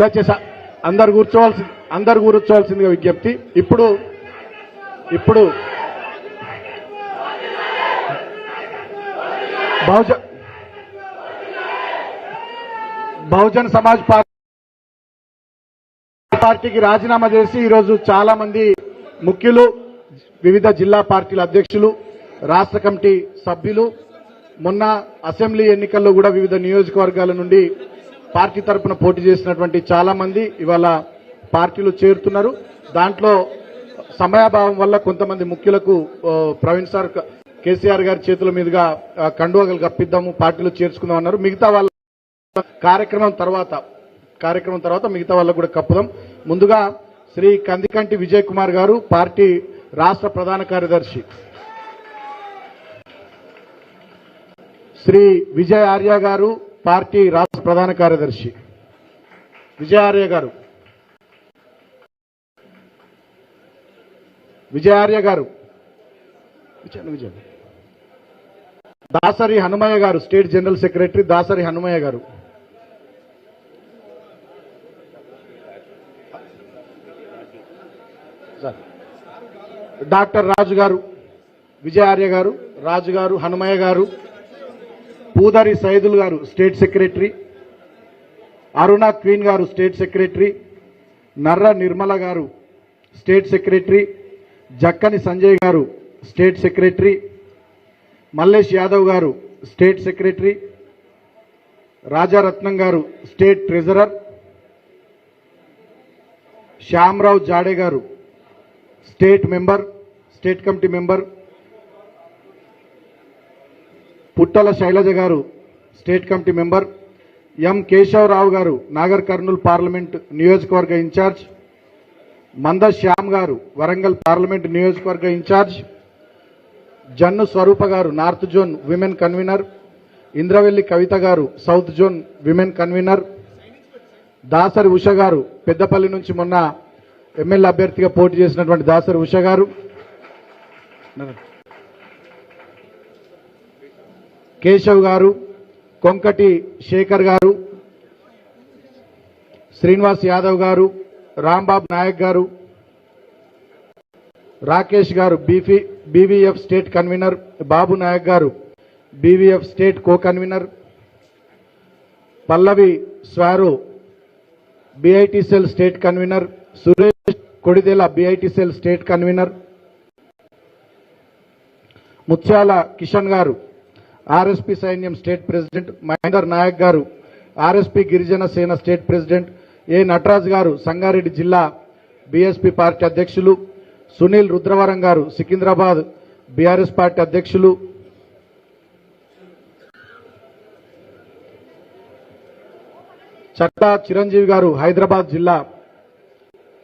దయచేసి అందరు కూర్చోవాల్సిందిగా విజ్ఞప్తి. ఇప్పుడు బహుజన్ సమాజ్ పార్టీకి రాజీనామా చేసి ఈరోజు చాలా మంది ముఖ్యులు, వివిధ జిల్లా పార్టీల అధ్యక్షులు, రాష్ట్ర కమిటీ సభ్యులు, మొన్న అసెంబ్లీ ఎన్నికల్లో కూడా వివిధ నియోజకవర్గాల నుండి పార్టీ తరఫున పోటీ చేసినటువంటి చాలా మంది ఇవాళ పార్టీలు చేరుతున్నారు. దాంట్లో సమయాభావం వల్ల కొంతమంది ముఖ్యులకు ప్రవీణ్ సార్ కేసీఆర్ గారి చేతుల మీదుగా కండువగలు కప్పిద్దాము, పార్టీలో చేర్చుకుందాం అన్నారు. మిగతా వాళ్ళ కార్యక్రమం తర్వాత మిగతా వాళ్ళకు కూడా కప్పుదాం. ముందుగా శ్రీ కందికంటి విజయ్ కుమార్ గారు, పార్టీ రాష్ట్ర ప్రధాన కార్యదర్శి, శ్రీ విజయ్ ఆర్య గారు, పార్టీ రాష్ట్ర ప్రధాన కార్యదర్శి. విజయ్ ఆర్య గారు, దాసరి హనుమయ్య గారు, state general secretary Dasari Hanumayya గారు. డాక్టర్ రాజు గారు, విజయ్ ఆర్య గారు, రాజు గారు, హనుమయ్య గారు, పూదరి సైదుల్ గారు స్టేట్ సెక్రటరీ, అరుణ క్వీన్ గారు స్టేట్ సెక్రటరీ, నర్ర నిర్మల గారు స్టేట్ సెక్రటరీ, జక్కని సంజయ్ గారు స్టేట్ సెక్రటరీ, మల్లేష్ యాదవ్ గారు స్టేట్ సెక్రటరీ, రాజారత్నం గారు state treasurer, Shyamrao Jade garu state committee member, Puttala Shailaja garu state committee member, M Keshavarao garu Nagar Kurnool parliament నియోజకవర్గ ఇన్ఛార్జ్, మంద శ్యామ్ గారు వరంగల్ పార్లమెంట్ నియోజకవర్గ in charge, Jannu Swarupa garu north zone women convener, Indravelli Kavitha garu south zone women convener, Dasari Usha garu Peddapalli నుంచి మొన్న MLA అభ్యర్థిగా పోటీ చేసినటువంటి దాసరి ఉష గారు, కేశవ్ గారు, కొంకటి శేఖర్ గారు, శ్రీనివాస్ యాదవ్ గారు, Rambabu Naik garu, Rakesh garu BVF state convener, Babu Nayak garu BVF state co convener, Pallavi Swaro BIT cell state convener, Suresh Kodidela BIT cell state convener, Mutyala Kishan గారు ఆర్ఎస్పీ సైన్యం స్టేట్ ప్రెసిడెంట్, మహేందర్ నాయక్ గారు ఆర్ఎస్పీ గిరిజన సేన స్టేట్ ప్రెసిడెంట్, ఏ నటరాజ్ గారు సంగారెడ్డి జిల్లా బీఎస్పీ పార్టీ అధ్యక్షులు, సునీల్ రుద్రవరం గారు సికింద్రాబాద్ బీఆర్ఎస్ పార్టీ అధ్యక్షులు, చట్టా చిరంజీవి గారు హైదరాబాద్ జిల్లా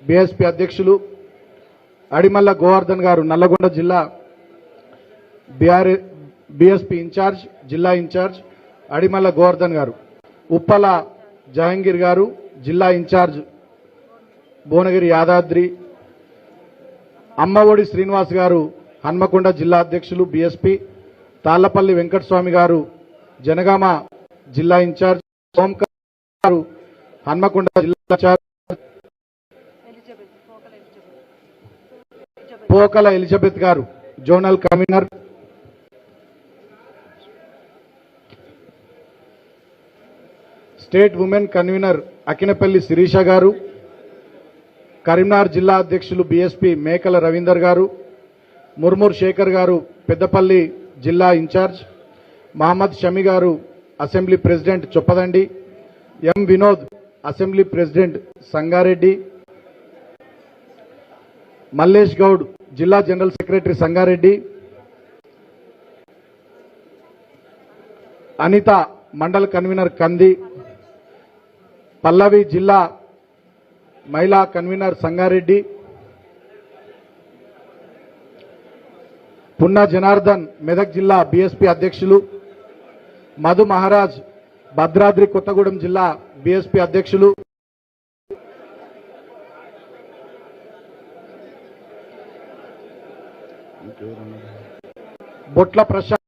బీఎస్పీ అధ్యక్షులు, అడిమల్ల గోవర్ధన్ గారు నల్లగొండ జిల్లా బీఎస్పీ ఇన్ఛార్జ్, జిల్లా ఇన్ఛార్జ్ అడిమల్ల గోవర్ధన్ గారు, ఉప్పల జహంగీర్ గారు జిల్లా ఇన్ఛార్జ్ భువనగిరి యాదాద్రి, అమ్మఒడి శ్రీనివాస్ గారు హన్మకొండ జిల్లా అధ్యక్షులు బీఎస్పీ, తాళ్లపల్లి వెంకటస్వామి గారు జనగామ జిల్లా ఇన్ఛార్జ్, ఓంకార్ గారు హన్మకొండ జిల్లా in charge, Pokala Elizabeth garu zonal convener, state women convener Akinapalli Sirisha garu, Karimnagar జిల్లా అధ్యక్షులు బీఎస్పీ మేకల రవీందర్ గారు, ముర్మూర్ శేఖర్ గారు పెద్దపల్లి జిల్లా ఇన్ఛార్జ్, మహమ్మద్ షమి గారు assembly president Choppadandi, M Vinod assembly president Sangareddy, Mallesh Goud జిల్లా general secretary Sangareddy, Anitha mandal convenor Kandi, Pallavi జిల్లా మహిళా కన్వీనర్ సంగారెడ్డి, పున్నా జనార్దన్ మెదక్ జిల్లా బీఎస్పీ అధ్యక్షులు, మధు మహారాజ్ భద్రాద్రి కొత్తగూడెం జిల్లా బీఎస్పీ అధ్యక్షులు, బొట్ల ప్రశాంత్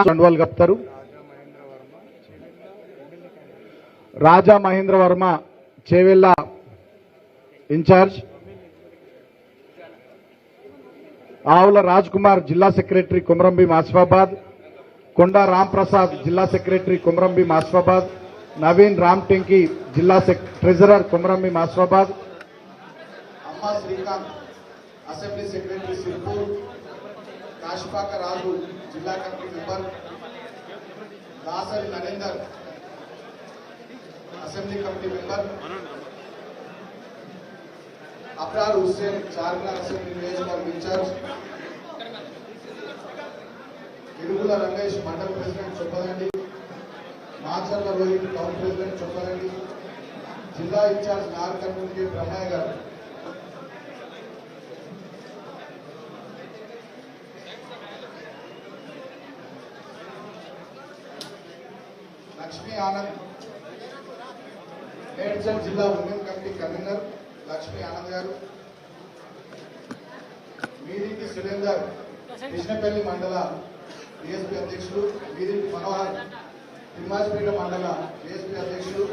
కండువాలు కప్తారు. రాజా మహేంద్ర వర్మ చేవెళ్ళ ఇన్ఛార్జ్, ఆవుల రాజ్ కుమార్ జిల్లా సెక్రటరీ కొమరంభీం ఆసిఫాబాద్, కొండా రామ్ ప్రసాద్ జిల్లా సెక్రటరీ కొమరంభీం ఆసిఫాబాద్, నవీన్ రామ్ టెంకి జిల్లా ట్రెజరర్ కొమరంభీం ఆసిఫాబాద్, అమ్మ శ్రీకాంత్ అసెంబ్లీ సెక్రటరీ సిర్పూర్, కాశిపాక రాజు జిల్లా committee member, Dasari Narender assembly committee member, Abrar Hussain Charminar assembly నియోజకవర్గ ఇన్ఛార్జ్, ఇరుగుల రమేష్ మండల president Choppadandi, Macherla Rohit town president Choppadandi, జిల్లా ఇన్ఛార్జ్ నార్ కమ్యూనిటీ బ్రహ్మయ్య గారు, లక్ష్మీ ఆనంద్ మేడ్చల్ జిల్లా women committee convener Lakshmi Anand గారు, మీదికి సురేందర్ కృష్ణపల్లి మండల బీఎస్పీ అధ్యక్షులు, మీదికి మనోహర్ తిమ్మాజిపేట మండల బీఎస్పీ అధ్యక్షులు,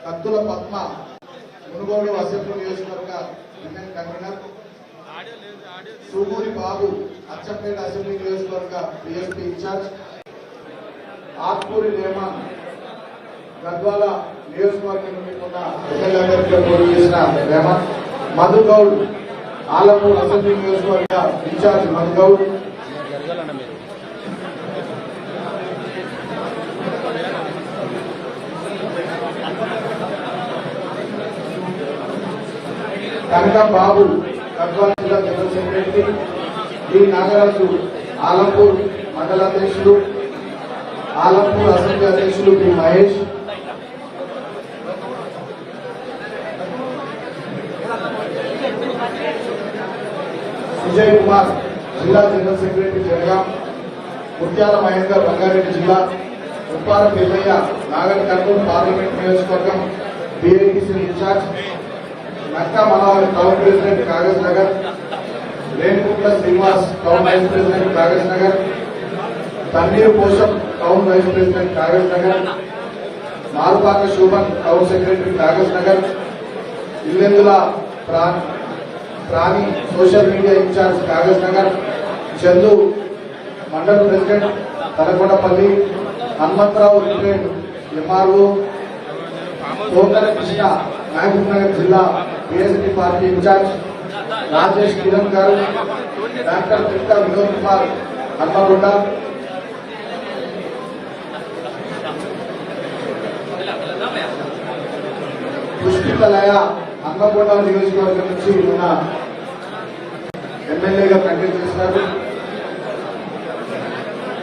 కత్తుల పద్మ మునుగోడు అసెంబ్లీ నియోజకవర్గ women convenor, Suguri Babu Achampet assembly నియోజకవర్గ బీఎస్పీ ఇన్ఛార్జ్, ఆత్మూరి రేమాన్ గద్వాల నియోజకవర్గం నుండి ఉన్న ఎమ్మెల్యేగా పోటీ చేసిన రేమాన్, మధుగౌడ్ ఆలమూరు అసెంబ్లీ నియోజకవర్గ ఇన్ఛార్జ్ మధుగౌడ్, కనకం బాబు గద్వాల జిల్లా general secretary, D Nagaraju Alampur మండల అధ్యక్షులు, ఆలంపూర్ అసెంబ్లీ అధ్యక్షులు బి మహేష్, విజయ్ కుమార్ జిల్లా జనరల్ సెక్రటరీ జనగాం, ముత్యాల మహేందర్ రంగారెడ్డి జిల్లా, ఉప్పార పెద్దయ్య నాగర్ కర్నూలు పార్లమెంట్ నియోజకవర్గం BITC in charge, Nakka Manohar town president Kagaz Nagar, Renukuntla Srinivas town vice president Kagaz Nagar, Tanneeru Posham town vice president Kagaz Nagar, Marupaka Shobhan town secretary Kagaz Nagar, Illendula Prani social media in charge Kagaz Nagar, Chandu mandal president Talakondapalli, Hanumantharao retired MRO, Tokala Krishna Mahbub Nagar జిల్లా BSP party in charge, Rajesh Kiran garu, doctor పిట్ట వినోద్ కుమార్ హన్మగొండ, పుష్పితలయ హన్మగొండ నియోజకవర్గం నుంచి ఉన్న ఎమ్మెల్యేగా కంటెస్ట్ చేసినారు.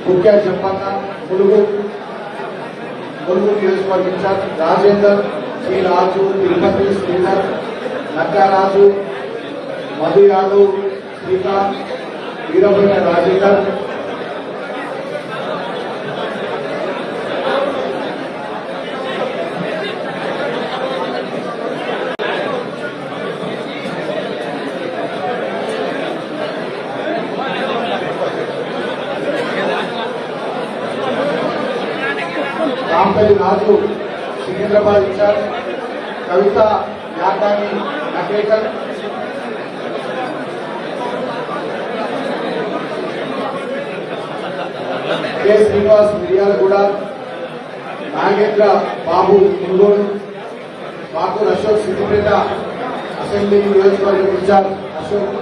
ముఖ్య చెప్పన్న ములుగు నియోజకవర్గ ఇన్ఛార్జ్ రాజేందర్, శ్రీ రాజు, తిరుపతి శ్రీధర్, నక్కారాజు, మధు యాదవ్, శ్రీకాంత్, వీరభద్ర రాజేందర్, రాంపల్లి రాజు సికింద్రాబాద్ ఇన్ఛార్జ్, కవిత యాదాని నకేకల్, కె శ్రీనివాస్ మిర్యాలగూడ, నాగేంద్ర బాబు మునుగోడు, బాకూర్ అశోక్ సిద్దిపేట అసెంబ్లీ నియోజకవర్గ ఇన్ఛార్జ్ అశోక్,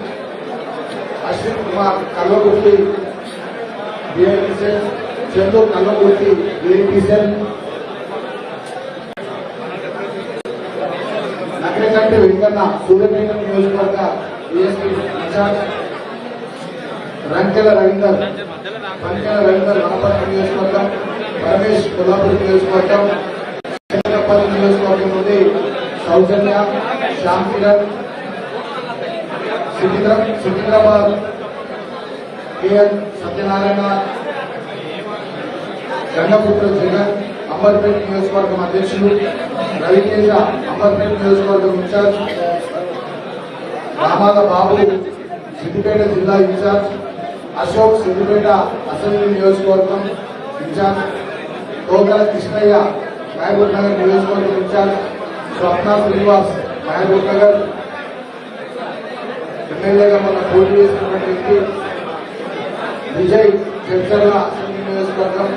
అశ్విన్ కుమార్ కల్వకుర్తి బిఐటిసెల్, చందు కల్వకుర్తి బిఐటిసెల్, నగరకంటి వెంకన్న సూర్యపేట నియోజకవర్గ బిఎస్పీ ఇన్ఛార్జ్, రంకెల రవీందర్ వనపర్తి నియోజకవర్గం, పరమేష్ కొల్లాపూర్ నియోజకవర్గం, చంద్రపల్లి నియోజకవర్గం నుండి సౌజన్య, శ్యామ్ కిరణ్, సికింద్రాబాద్ కేఎన్ సత్యనారాయణ, గంగపుత్ర జగన్ అంబర్పేట నియోజకవర్గం అధ్యక్షులు, రవితేజ అంబర్పేట నియోజకవర్గం ఇన్ఛార్జ్, రామాల బాబు సిద్దిపేట జిల్లా ఇన్ఛార్జ్ అశోక్, సిద్దిపేట అసెంబ్లీ నియోజకవర్గం ఇన్ఛార్జ్ తోకల కృష్ణయ్య, మహబూబ్ నగర్ నియోజకవర్గం ఇన్ఛార్జ్ స్వప్న శ్రీనివాస్, మహబూబ్ నగర్ ఎమ్మెల్యేగా మన పోటీ చేసినటువంటి వ్యక్తి విజయ్, చర్చల అసెంబ్లీ నియోజకవర్గం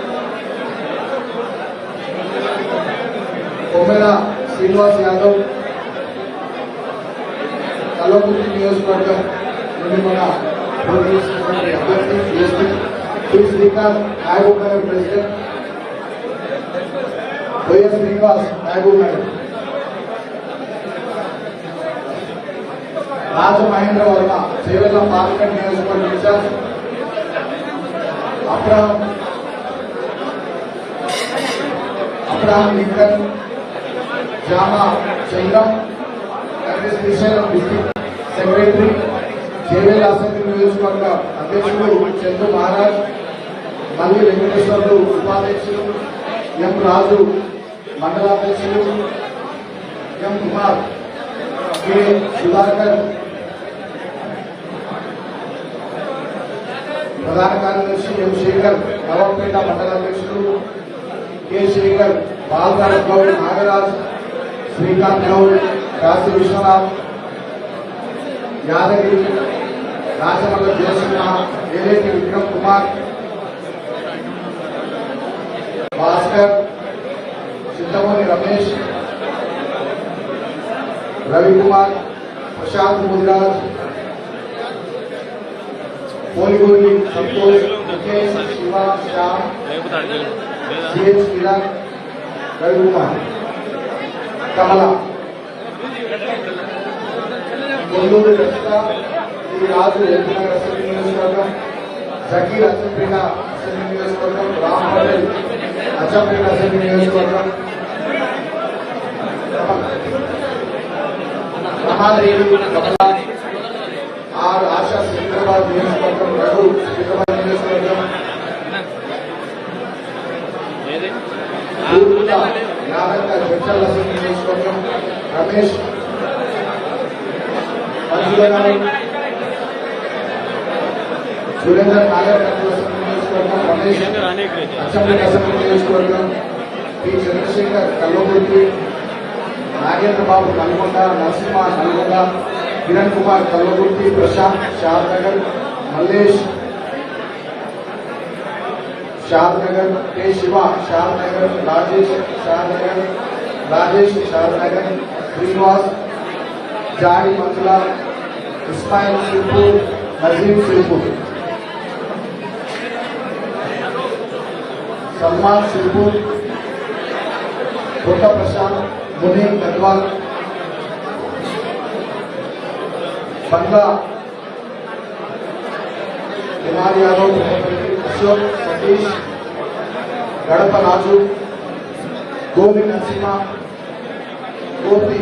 కొమ్మెల శ్రీనివాస్ యాదవ్, కల్వకుర్తి నియోజకవర్గం నుండి మన పోటీ చేసినటువంటి అభ్యర్థి SP P Srikanth, Mahbub Nagar president YS Srinivas, Mahbub Nagar Rajamahendra Varma, Chevella parliament నియోజకవర్గం in charge Abraham Lincoln, Jama Chandram, Srisailam district secretary, Chevella assembly నియోజకవర్గ అధ్యక్షుడు చందు మహారాజ్, మల్లి వెంకటేశ్వర్లు ఉపాధ్యక్షులు, ఎం రాజు మండలాధ్యక్షులు, ఎం కుమార్, కె సుధాకర్ ప్రధాన కార్యదర్శి, ఎం శేఖర్ నవాబ్పేట మండలాధ్యక్షులు, కె శేఖర్, బాలరాజ్ గౌడ్, నాగరాజ్, శ్రీకాంత్ గౌడ్, కాశీ విశ్వనాథ్, యాదగిరి, రాజమల్ల జయసింహ, ఏలేటి విక్రమ్ కుమార్, భాస్కర్, చింతమూరి రమేష్, రవికుమార్, ప్రశాంత్ ముదిరాజ్, పోలిగూరి సంతోష్, ముఖేష్, శివ, శ్యామ్, సిహెచ్ కిరణ్, రవికుమార్, కమల, కొల్లూరు రచిత, శ్రీ రాజు ఎల్బీనగర్ అసెంబ్లీ నియోజకవర్గం, జకీర్ అచ్చంపేట అసెంబ్లీ నియోజకవర్గం, రామ్ పటేల్ అచ్చంపేట అసెంబ్లీ నియోజకవర్గం, మహాదేవి కమల, ఆర్ ఆశా సికింద్రాబాద్ నియోజకవర్గం, రఘు సికింద్రాబాద్ నియోజకవర్గం, యాదక్క చర్చల అసెంబ్లీ నియోజకవర్గం, రమేష్ పంచులగారు, సురేందర్ నాగర్ అసెంబ్లీ నియోజకవర్గం, రమేష్ అసెంబ్లీ నియోజకవర్గం, పి చంద్రశేఖర్ కల్వకుర్తి, నాగేంద్ర బాబు నల్గొండ, నరసింహ నల్గొండ, కిరణ్ కుమార్ కల్వకుర్తి, ప్రశాంత్ షాద్నగర్, మల్లేష్ షాద్నగర్, కె శివ షాద్నగర్, రాజేష్ షాద్నగర్, రాజేష్ షాద్నగర్, శ్రీనివాస్ జాడి మంచుల, ఇస్మాయిల్ సిర్పూర్, నజీం సిర్పూర్, సల్మాన్ సిర్పూర్, కొత్త ప్రశాంత్, మునీర్ గద్వాల్, బంగ్లా కుమార్ యాదవ్, అశోక్ సతీష్, గడప రాజు, గోవి నరసింహ, గోపి,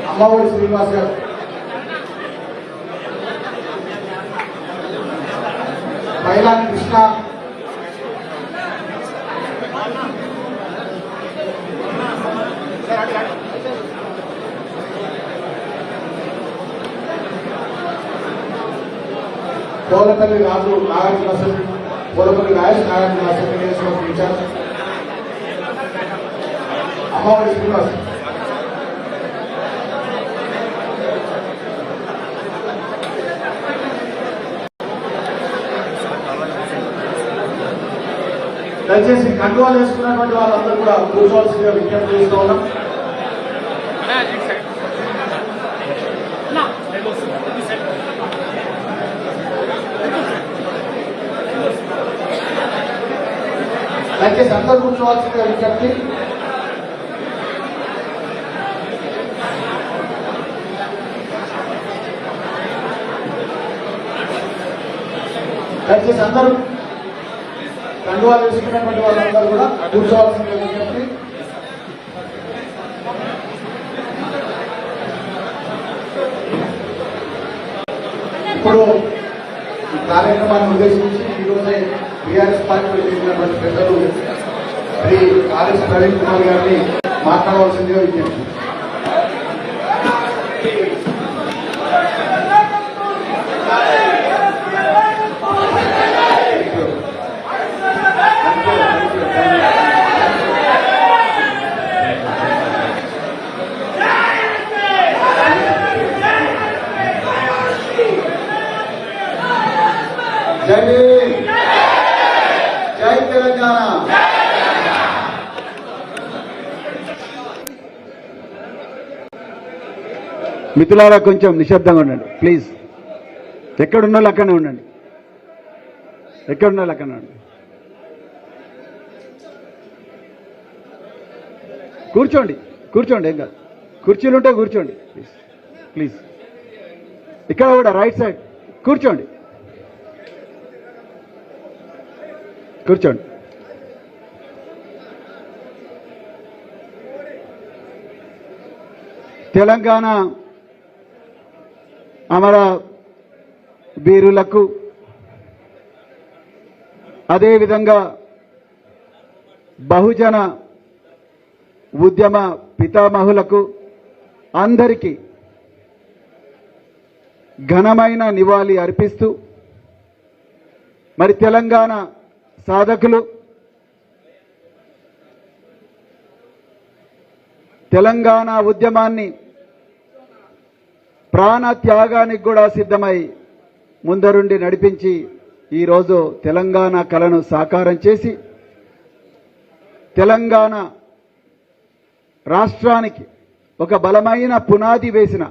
అమ్మఒడి శ్రీనివాస్ గారు, మైలాన్ కృష్ణ, పోలపల్లి రాజు నాగార్జున అసెంబ్లీ, పోలపల్లి రాజేష్ నాగార్జున అసెంబ్లీ నియోజకవర్గం ఇన్ఛార్జ్, అమ్మఒడి శ్రీనివాస్, దయచేసి కండువాలు వేసుకున్నటువంటి వాళ్ళందరూ కూడా కూర్చోవలసిందిగా విజ్ఞప్తి చేస్తూ ఉన్నాం. దయచేసి అందరూ కూర్చోవలసిందిగా విజ్ఞప్తి. దయచేసి అందరూ కండువాలు వేసుకున్నటువంటి వాళ్ళందరూ కూడా కూర్చోవాల్సిందిగా విజ్ఞప్తి. ఇప్పుడు ఈ కార్యక్రమాన్ని ఉద్దేశించి ఈరోజే టీఆర్ఎస్ పార్టీలో చేసినటువంటి పెద్దలు శ్రీ ఆర్ఎస్ ప్రవీణ్ కుమార్ గారిని మాట్లాడవలసిందిగా విజ్ఞప్తి. జై భీమ్, జై తెలంగాణ. మిత్రులారా కొంచెం నిశ్శబ్దంగా ఉండండి ప్లీజ్. ఎక్కడున్న వాళ్ళు అక్కడనే ఉండండి, ఎక్కడున్న వాళ్ళు అక్కడనే ఉండండి. కూర్చోండి కూర్చోండి, ఏం కాదు. కుర్చీలు ఉంటే కూర్చోండి ప్లీజ్ ప్లీజ్. ఇక్కడ కూడా రైట్ సైడ్ కూర్చోండి కూర్చోండి. తెలంగాణ అమర వీరులకు, అదేవిధంగా బహుజన ఉద్యమ పితామహులకు అందరికీ ఘనమైన నివాళి అర్పిస్తూ, మరి తెలంగాణ సాధకులు, తెలంగాణ ఉద్యమాన్ని ప్రాణ త్యాగానికి కూడా సిద్ధమై ముందరుండి నడిపించి ఈరోజు తెలంగాణ కలను సాకారం చేసి తెలంగాణ రాష్ట్రానికి ఒక బలమైన పునాది వేసిన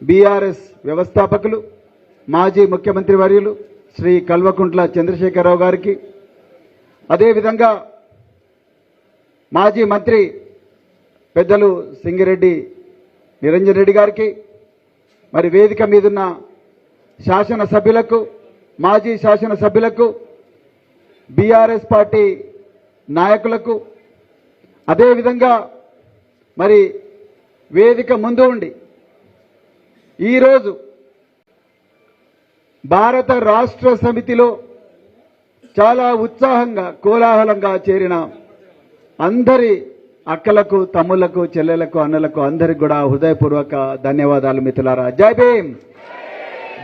బీఆర్ఎస్ వ్యవస్థాపకులు, మాజీ ముఖ్యమంత్రి వర్యులు శ్రీ కల్వకుంట్ల చంద్రశేఖరరావు గారికి, అదేవిధంగా మాజీ మంత్రి పెద్దలు సింగిరెడ్డి నిరంజన్ రెడ్డి గారికి, మరి వేదిక మీదున్న శాసనసభ్యులకు, మాజీ శాసనసభ్యులకు, బీఆర్ఎస్ పార్టీ నాయకులకు, అదేవిధంగా మరి వేదిక ముందు ఉండి ఈరోజు భారత రాష్ట్ర సమితిలో చాలా ఉత్సాహంగా కోలాహలంగా చేరిన అందరి అక్కలకు, తమ్ముళ్లకు, చెల్లెలకు, అన్నలకు అందరికి కూడా హృదయపూర్వక ధన్యవాదాలు మిత్రులారా. జై భీమ్,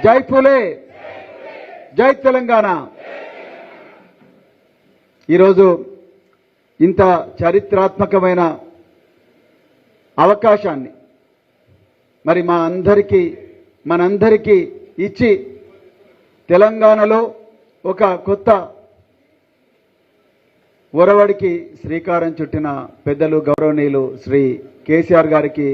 జై ఫులే, జై తెలంగాణ. ఈరోజు ఇంత చారిత్రాత్మకమైన అవకాశాన్ని మరి మనందరికీ ఇచ్చి తెలంగాణలో ఒక కొత్త ఒరవడికి శ్రీకారం చుట్టిన పెద్దలు గౌరవనీయులు శ్రీ కేసీఆర్ గారికి